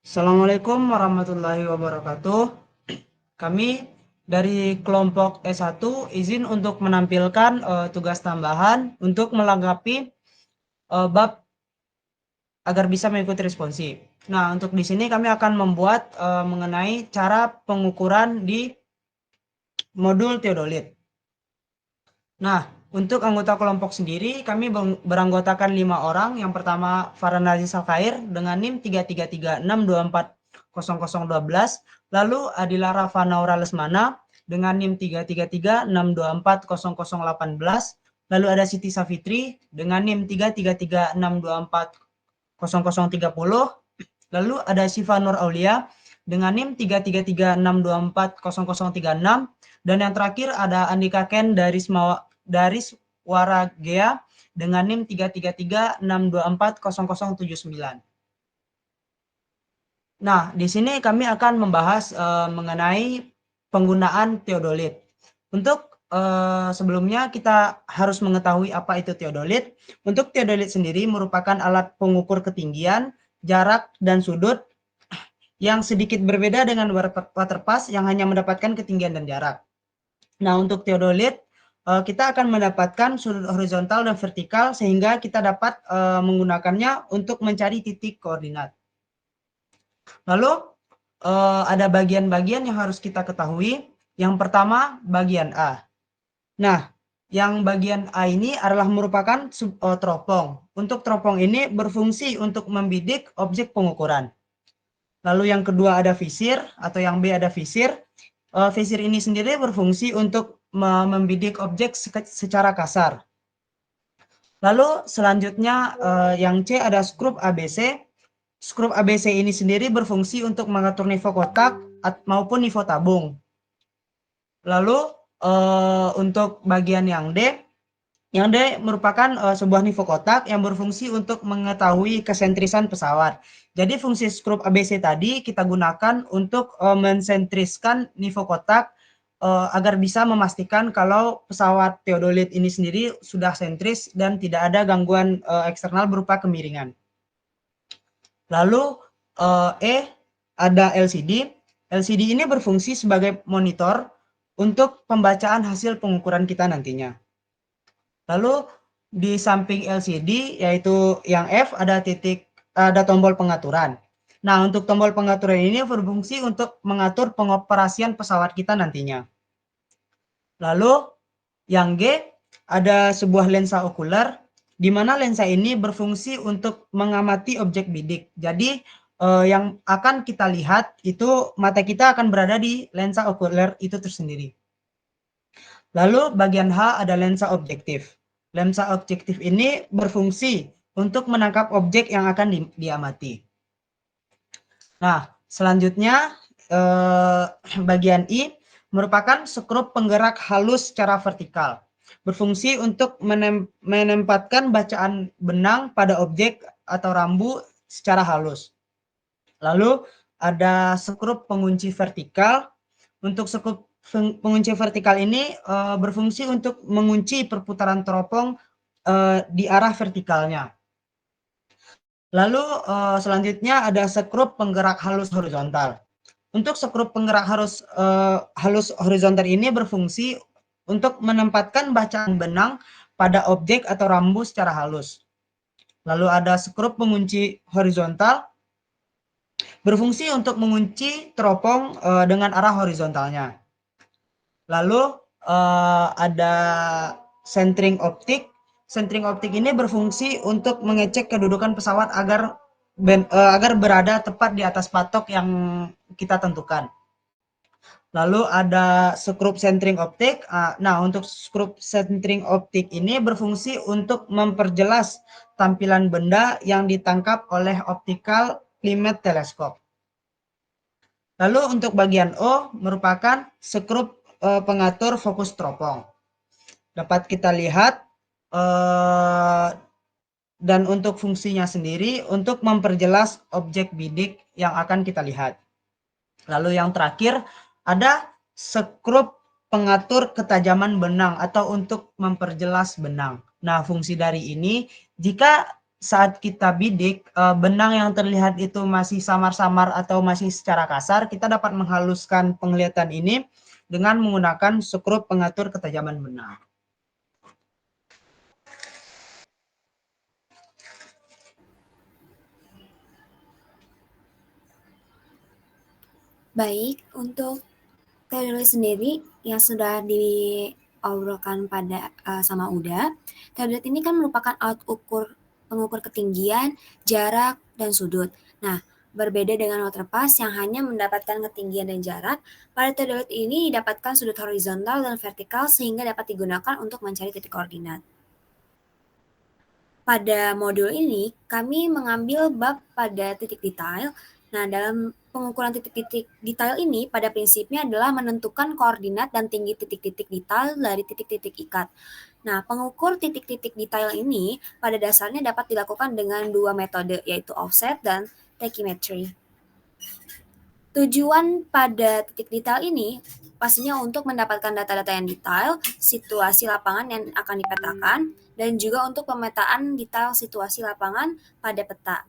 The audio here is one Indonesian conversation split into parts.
Assalamualaikum warahmatullahi wabarakatuh. Kami dari kelompok S1 izin untuk menampilkan tugas tambahan untuk melengkapi bab agar bisa mengikuti responsif. Nah, untuk di sini kami akan membuat mengenai cara pengukuran di modul teodolit. Nah, untuk anggota kelompok sendiri kami beranggotakan 5 orang. Yang pertama Farhan Aziz Alkhair dengan NIM 33362400012. Lalu Adila Rafa Naura Lesmana dengan NIM 333624018. Lalu ada Siti Safitri dengan NIM 333624030. Lalu ada Syifa Nur Aulia dengan NIM 333624036. Dan yang terakhir ada Andika Ken dari Waragea dengan NIM 33362400079. Nah, di sini kami akan membahas mengenai penggunaan teodolit. Untuk sebelumnya kita harus mengetahui apa itu teodolit. Untuk teodolit sendiri merupakan alat pengukur ketinggian, jarak, dan sudut yang sedikit berbeda dengan waterpass yang hanya mendapatkan ketinggian dan jarak. Nah, untuk teodolit kita akan mendapatkan sudut horizontal dan vertikal sehingga kita dapat menggunakannya untuk mencari titik koordinat. Lalu ada bagian-bagian yang harus kita ketahui. Yang pertama bagian A. Nah, yang bagian A ini adalah merupakan teropong. Untuk teropong ini berfungsi untuk membidik objek pengukuran. Lalu yang kedua ada visir atau yang B ada visir. Visir ini sendiri berfungsi untuk membidik objek secara kasar. Lalu selanjutnya yang C ada skrup ABC. Skrup ABC ini sendiri berfungsi untuk mengatur nivou kotak maupun nivou tabung. Lalu untuk bagian yang D merupakan sebuah nivou kotak yang berfungsi untuk mengetahui kesentrisan pesawat. Jadi fungsi skrup ABC tadi kita gunakan untuk mensentriskan nivou kotak agar bisa memastikan kalau pesawat teodolit ini sendiri sudah sentris dan tidak ada gangguan eksternal berupa kemiringan. Lalu ada LCD. LCD ini berfungsi sebagai monitor untuk pembacaan hasil pengukuran kita nantinya. Lalu di samping LCD yaitu yang F ada tombol pengaturan. Nah, untuk tombol pengaturan ini berfungsi untuk mengatur pengoperasian pesawat kita nantinya. Lalu yang G ada sebuah lensa okuler di mana lensa ini berfungsi untuk mengamati objek bidik. Jadi yang akan kita lihat itu mata kita akan berada di lensa okuler itu tersendiri. Lalu bagian H ada lensa objektif. Lensa objektif ini berfungsi untuk menangkap objek yang akan diamati. Nah, selanjutnya bagian I merupakan skrup penggerak halus secara vertikal. Berfungsi untuk menempatkan bacaan benang pada objek atau rambu secara halus. Lalu ada skrup pengunci vertikal. Untuk skrup pengunci vertikal ini berfungsi untuk mengunci perputaran teropong di arah vertikalnya. Lalu selanjutnya ada skrup penggerak halus horizontal. Untuk skrup penggerak halus horizontal ini berfungsi untuk menempatkan bacaan benang pada objek atau rambu secara halus. Lalu ada skrup pengunci horizontal berfungsi untuk mengunci teropong dengan arah horizontalnya. Lalu ada centering optik. Centering optik ini berfungsi untuk mengecek kedudukan pesawat agar berada tepat di atas patok yang kita tentukan. Lalu ada skrup centering optik. Nah, untuk skrup centering optik ini berfungsi untuk memperjelas tampilan benda yang ditangkap oleh optical limit teleskop. Lalu untuk bagian O merupakan skrup pengatur fokus teropong. Dapat kita lihat dan untuk fungsinya sendiri untuk memperjelas objek bidik yang akan kita lihat. Lalu yang terakhir ada skrup pengatur ketajaman benang atau untuk memperjelas benang. Nah, fungsi dari ini jika saat kita bidik, benang yang terlihat itu masih samar-samar atau masih secara kasar, kita dapat menghaluskan penglihatan ini dengan menggunakan skrup pengatur ketajaman benang. Baik, untuk teodolit sendiri yang sudah diobrolkan pada sama Uda, teodolit ini kan merupakan alat ukur pengukur ketinggian, jarak, dan sudut. Nah, berbeda dengan waterpass yang hanya mendapatkan ketinggian dan jarak, pada teodolit ini didapatkan sudut horizontal dan vertikal sehingga dapat digunakan untuk mencari titik koordinat. Pada modul ini, kami mengambil bab pada titik detail. Nah, dalam pengukuran titik-titik detail ini, pada prinsipnya adalah menentukan koordinat dan tinggi titik-titik detail dari titik-titik ikat. Nah, pengukur titik-titik detail ini pada dasarnya dapat dilakukan dengan dua metode, yaitu offset dan tachymetry. Tujuan pada titik detail ini pastinya untuk mendapatkan data-data yang detail, situasi lapangan yang akan dipetakan, dan juga untuk pemetaan detail situasi lapangan pada peta.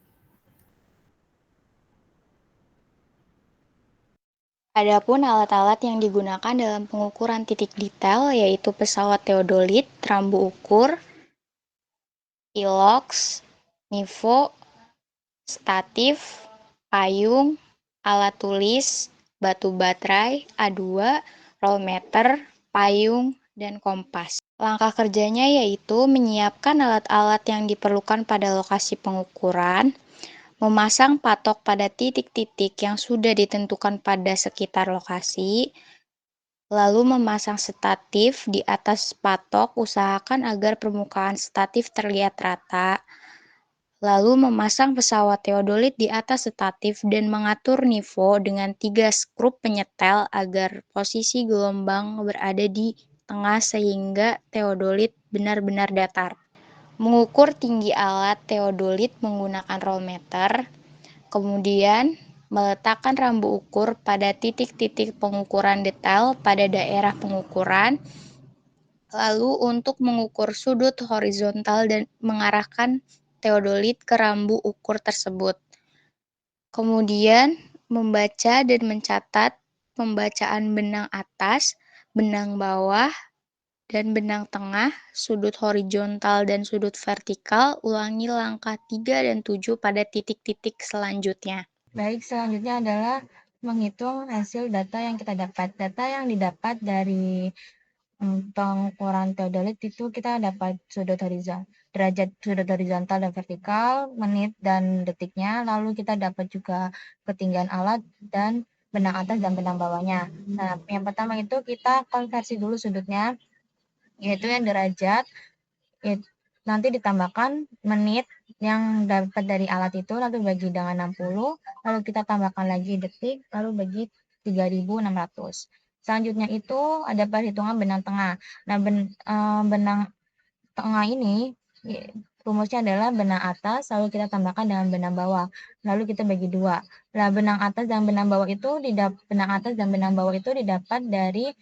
Adapun alat-alat yang digunakan dalam pengukuran titik detail yaitu pesawat teodolit, rambu ukur, ilox, nivo, statif, payung, alat tulis, batu baterai, A2, rollmeter, payung, dan kompas. Langkah kerjanya yaitu menyiapkan alat-alat yang diperlukan pada lokasi pengukuran, memasang patok pada titik-titik yang sudah ditentukan pada sekitar lokasi, lalu memasang statif di atas patok, usahakan agar permukaan statif terlihat rata, lalu memasang pesawat teodolit di atas statif dan mengatur nivo dengan 3 skrup penyetel agar posisi gelombang berada di tengah sehingga teodolit benar-benar datar. Mengukur tinggi alat teodolit menggunakan rollmeter, kemudian meletakkan rambu ukur pada titik-titik pengukuran detail pada daerah pengukuran, lalu untuk mengukur sudut horizontal dan mengarahkan teodolit ke rambu ukur tersebut. Kemudian membaca dan mencatat pembacaan benang atas, benang bawah, dan benang tengah, sudut horizontal dan sudut vertikal, ulangi langkah 3 dan 7 pada titik-titik selanjutnya. Baik, selanjutnya adalah menghitung hasil data yang kita dapat. Data yang didapat dari pengukuran teodolit itu kita dapat derajat sudut horizontal dan vertikal, menit dan detiknya, lalu kita dapat juga ketinggian alat dan benang atas dan benang bawahnya. Nah, yang pertama itu kita konversi dulu sudutnya, yaitu yang derajat, nanti ditambahkan menit yang dapat dari alat itu, lalu bagi dengan 60, lalu kita tambahkan lagi detik, lalu bagi 3.600. Selanjutnya itu ada perhitungan benang tengah. Nah, benang tengah ini rumusnya adalah benang atas, lalu kita tambahkan dengan benang bawah, lalu kita bagi 2. Nah, benang atas dan benang bawah itu didapat dari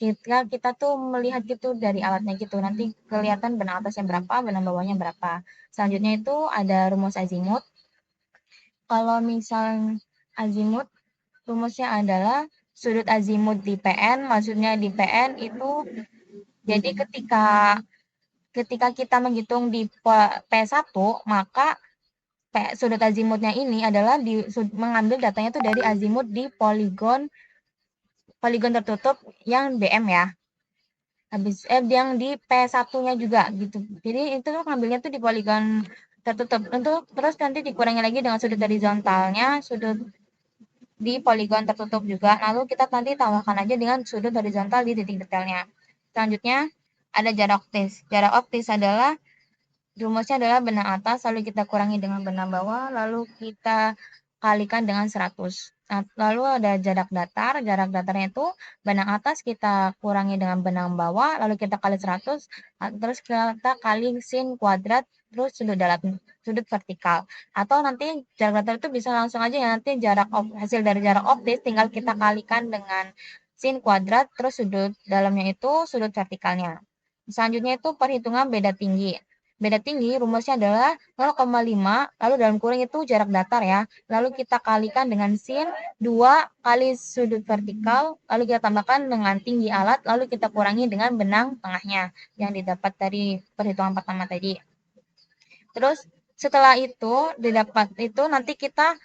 kita tuh melihat gitu dari alatnya gitu, nanti kelihatan benang atasnya berapa, benang bawahnya berapa. Selanjutnya itu ada rumus azimut. Kalau misal azimut, rumusnya adalah sudut azimut di PN, maksudnya di PN itu jadi ketika kita menghitung di P1, maka sudut azimutnya ini adalah mengambil datanya itu dari azimut di poligon tertutup yang BM ya. Habis yang di P1-nya juga gitu. Jadi itu ngambilnya tuh di poligon tertutup. Terus nanti dikurangi lagi dengan sudut horizontalnya, sudut di poligon tertutup juga. Lalu kita nanti tambahkan aja dengan sudut horizontal di titik detailnya. Selanjutnya ada jarak optis. Jarak optis adalah rumusnya adalah benang atas, lalu kita kurangi dengan benang bawah, lalu kita kalikan dengan 100. Nah, lalu ada jarak datar. Jarak datarnya itu benang atas kita kurangi dengan benang bawah, lalu kita kali 100, terus kita kali sin kuadrat, terus sudut vertikal. Atau nanti jarak datar itu bisa langsung aja ya, nanti hasil dari jarak optis tinggal kita kalikan dengan sin kuadrat, terus sudut dalamnya itu sudut vertikalnya. Selanjutnya itu perhitungan beda tinggi. beda tinggi rumusnya adalah 0,5, lalu dalam kurung itu jarak datar ya. Lalu kita kalikan dengan sin 2 kali sudut vertikal, lalu kita tambahkan dengan tinggi alat, lalu kita kurangi dengan benang tengahnya yang didapat dari perhitungan pertama tadi. Terus setelah itu didapat itu nanti kita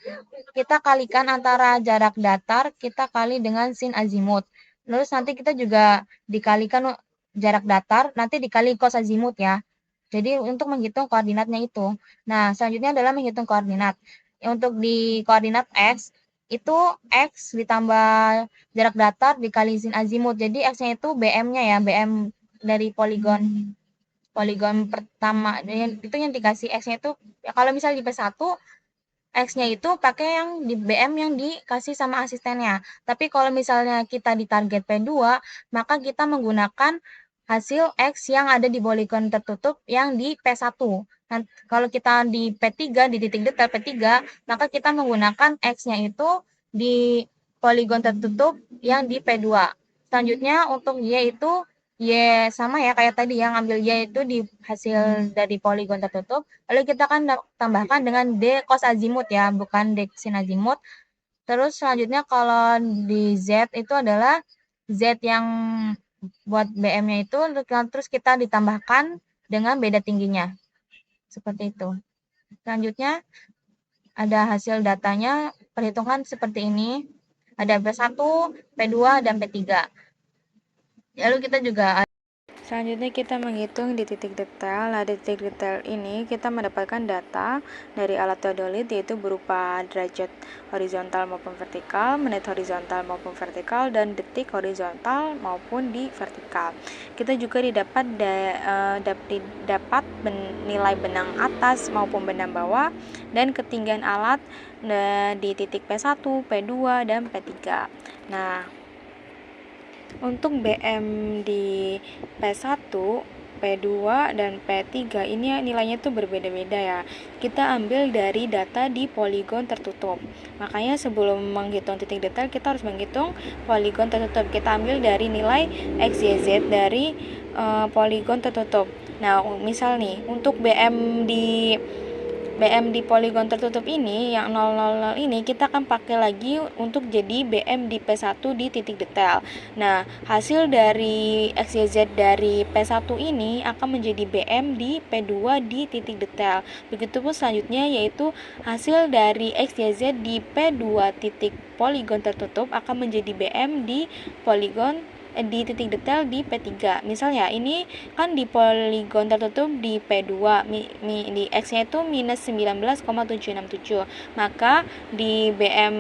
kalikan antara jarak datar, kita kali dengan sin azimut. Terus nanti kita juga dikalikan jarak datar, nanti dikali cos azimut ya. Jadi untuk menghitung koordinatnya itu. Nah, selanjutnya adalah menghitung koordinat. Untuk di koordinat X, itu X ditambah jarak datar dikali sin azimut. Jadi X-nya itu BM-nya ya, BM dari poligon pertama. Itu yang dikasih X-nya itu, ya kalau misalnya di P1, X-nya itu pakai yang di BM yang dikasih sama asistennya. Tapi kalau misalnya kita di target P2, maka kita menggunakan hasil X yang ada di poligon tertutup yang di P1. Nah, kalau kita di P3, di titik detail P3, maka kita menggunakan X-nya itu di poligon tertutup yang di P2. Selanjutnya untuk Y itu Y sama ya kayak tadi yang ambil Y itu di hasil dari poligon tertutup. Lalu kita akan tambahkan dengan D cos azimut ya, bukan D sin azimut. Terus selanjutnya kalau di Z itu adalah Z yang buat BM-nya itu, terus kita ditambahkan dengan beda tingginya. Seperti itu. Selanjutnya ada hasil datanya, perhitungan seperti ini. Ada P1, P2, dan P3. Lalu kita juga Selanjutnya kita menghitung di titik detail. Nah, di titik detail ini kita mendapatkan data dari alat teodolit yaitu berupa derajat horizontal maupun vertikal, menit horizontal maupun vertikal, dan detik horizontal maupun di vertikal. Kita juga didapat nilai benang atas maupun benang bawah dan ketinggian alat di titik P1, P2, dan P3. Nah, untuk BM di P1, P2, dan P3 ini nilainya tuh berbeda-beda ya. Kita ambil dari data di poligon tertutup. Makanya sebelum menghitung titik detail kita harus menghitung poligon tertutup. Kita ambil dari nilai X, Y, Z dari poligon tertutup. Nah, misal nih untuk BM di poligon tertutup ini yang 000 ini kita akan pakai lagi untuk jadi BM di P1 di titik detail. Nah, hasil dari XYZ dari P1 ini akan menjadi BM di P2 di titik detail. Begitupun selanjutnya yaitu hasil dari XYZ di P2 titik poligon tertutup akan menjadi BM di di titik detail di P3. Misalnya ini kan di poligon tertutup di P2, di X-nya itu minus 19,767. Maka di BM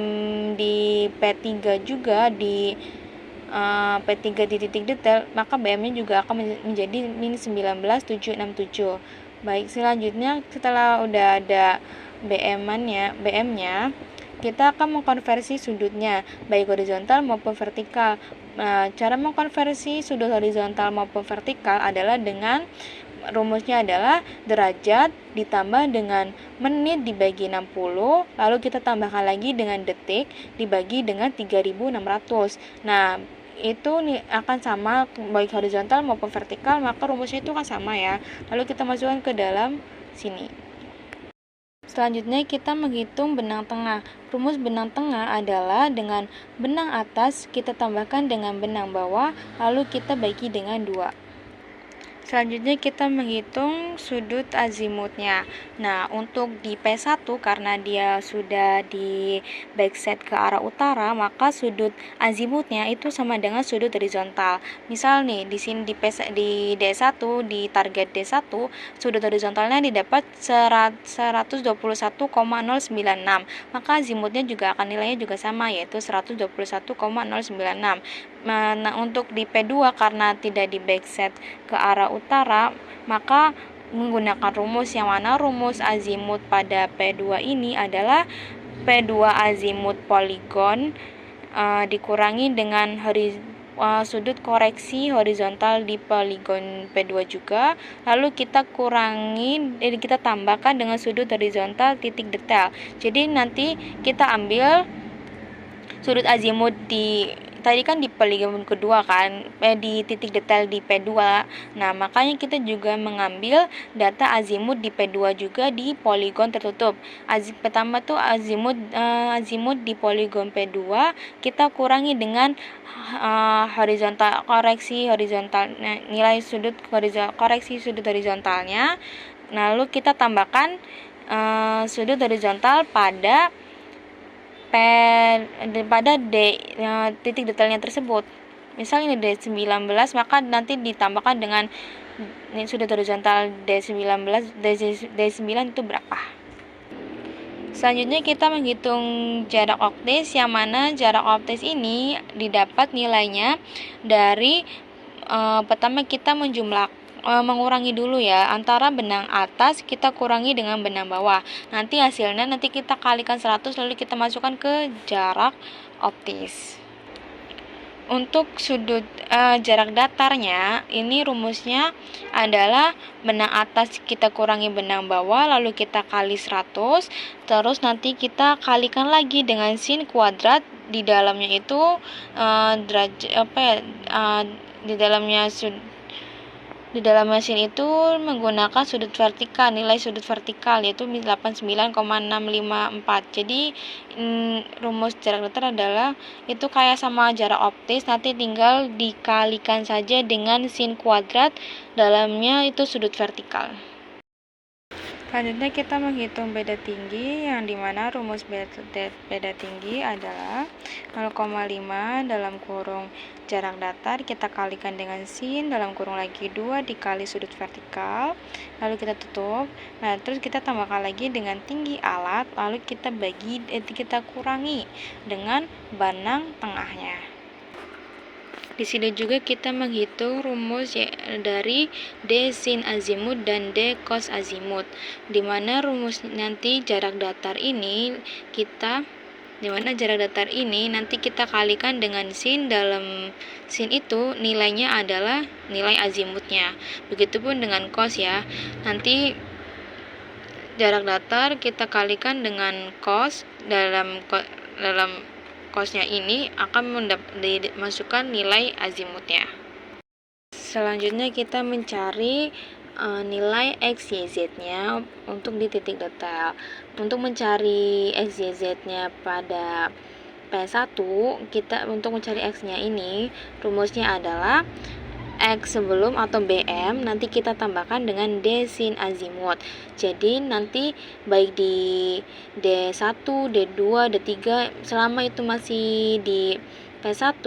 di P3 juga di P3 di titik detail, maka BM-nya juga akan menjadi minus 19,767. Baik, selanjutnya setelah udah ada BM-nya, kita akan mengkonversi sudutnya, baik horizontal maupun vertikal. Cara mengkonversi sudut horizontal maupun vertikal adalah dengan rumusnya adalah derajat ditambah dengan menit dibagi 60, lalu kita tambahkan lagi dengan detik dibagi dengan 3600. Nah, itu akan sama baik horizontal maupun vertikal, maka rumusnya itu akan sama ya. Lalu kita masukkan ke dalam sini. Selanjutnya kita menghitung benang tengah. Rumus benang tengah adalah dengan benang atas kita tambahkan dengan benang bawah, lalu kita bagi dengan 2. Selanjutnya kita menghitung sudut azimutnya. Nah, untuk di P1 karena dia sudah di backset ke arah utara, maka sudut azimutnya itu sama dengan sudut horizontal. Misal nih, di sini di D1, di target D1, sudut horizontalnya didapat 121,096. Maka azimutnya juga akan nilainya juga sama, yaitu 121,096. Nah, untuk di P2 karena tidak di backset ke arah utara, maka menggunakan rumus yang mana rumus azimut pada P2 ini adalah P2 azimut poligon dikurangi dengan sudut koreksi horizontal di poligon P2 juga, lalu kita kita tambahkan dengan sudut horizontal titik detail. Jadi nanti kita ambil sudut azimut di tadi kan di poligon kedua kan, di titik detail di P2. Nah, makanya kita juga mengambil data azimut di P2 juga di poligon tertutup. Pertama tuh azimut di poligon P2 kita kurangi dengan nilai sudut koreksi sudut horizontalnya. Lalu kita tambahkan sudut horizontal pada titik detailnya tersebut. Misal ini D19, maka nanti ditambahkan dengan sudut horizontal D9 itu berapa. Selanjutnya kita menghitung jarak optis, yang mana jarak optis ini didapat nilainya dari pertama kita mengurangi dulu ya, antara benang atas kita kurangi dengan benang bawah. Nanti hasilnya kita kalikan 100 lalu kita masukkan ke jarak optis. Untuk sudut jarak datarnya, ini rumusnya adalah benang atas kita kurangi benang bawah lalu kita kali 100, terus nanti kita kalikan lagi dengan sin kuadrat. Di dalamnya itu di dalam mesin itu menggunakan sudut vertikal, nilai sudut vertikal yaitu 89,654. Jadi rumus jarak datar adalah itu kayak sama jarak optis, nanti tinggal dikalikan saja dengan sin kuadrat, dalamnya itu sudut vertikal. Selanjutnya kita menghitung beda tinggi, yang dimana rumus beda tinggi adalah 0,5 dalam kurung jarak datar kita kalikan dengan sin dalam kurung lagi 2 dikali sudut vertikal, lalu kita tutup. Nah, terus kita tambahkan lagi dengan tinggi alat, lalu kita kurangi dengan benang tengahnya. Di sini juga kita menghitung rumus dari D sin azimut dan D cos azimut, di mana rumus nanti jarak datar ini nanti kita kalikan dengan sin, dalam sin itu nilainya adalah nilai azimutnya. Begitupun dengan cos ya. Nanti jarak datar kita kalikan dengan cos, dalam cosnya ini akan dimasukkan nilai azimutnya. Selanjutnya kita mencari nilai x, y, z-nya untuk di titik detail. Untuk mencari x, y, z-nya pada P1, untuk mencari x-nya ini rumusnya adalah X sebelum atau BM nanti kita tambahkan dengan D sin azimut. Jadi nanti baik di D1, D2, D3 selama itu masih di P1,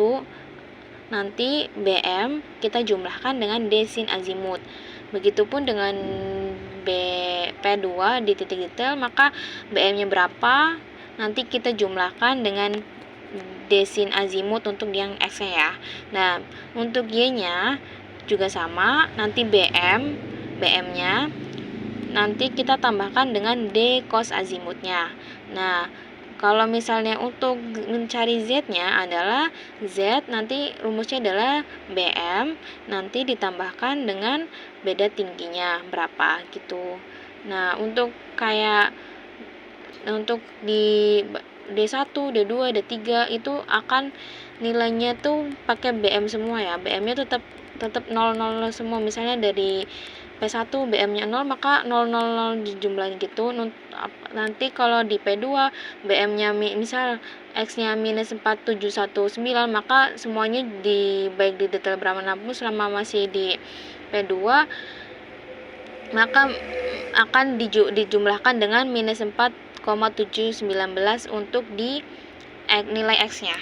nanti BM kita jumlahkan dengan D sin azimut. Begitupun dengan P2 di titik detail, maka BM-nya berapa nanti kita jumlahkan dengan D sin azimut untuk yang X-nya ya. Nah, untuk Y-nya juga sama, nanti BM-nya nanti kita tambahkan dengan D cos azimutnya. Nah, kalau misalnya untuk mencari Z-nya adalah Z, nanti rumusnya adalah BM, nanti ditambahkan dengan beda tingginya berapa gitu. Nah, untuk di D1, D2, D3 itu akan nilainya tuh pakai BM semua ya. BM-nya tetap 0 semua. Misalnya dari P1 BM-nya 0, maka 0 dijumlahin gitu. Nanti kalau di P2 BM-nya misal X-nya minus 4719, maka semuanya baik di detail berapa pun selama masih di P2 maka akan dijumlahkan dengan minus 4,719 untuk di nilai X-nya.